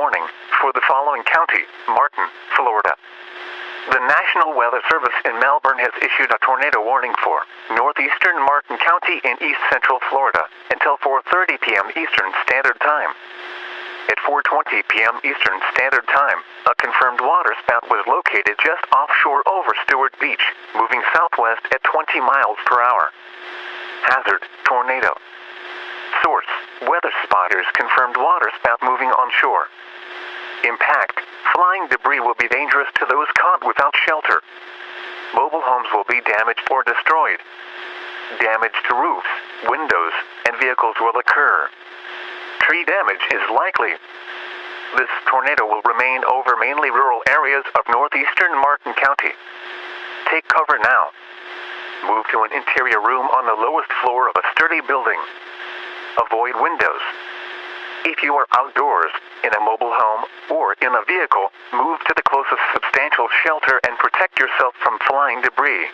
warning for the following county: Martin, Florida. The National Weather Service in Melbourne has issued a tornado warning for northeastern Martin County in east central Florida until 4:30 p.m. Eastern Standard Time. At 4:20 p.m. Eastern Standard Time, a confirmed waterspout was located just offshore over Stewart Beach, moving southwest at 20 miles per hour. Hazard: tornado. Source: weather spotters confirmed waterspout moving onshore. Impact: flying debris will be dangerous to those caught without shelter. Mobile homes will be damaged or destroyed. Damage to roofs, windows, and vehicles will occur. Tree damage is likely. This tornado will remain over mainly rural areas of northeastern Martin County. Take cover now. Move to an interior room on the lowest floor of a sturdy building. Avoid windows. If you are outdoors, in a mobile home, or in a vehicle, move to the closest substantial shelter and protect yourself from flying debris.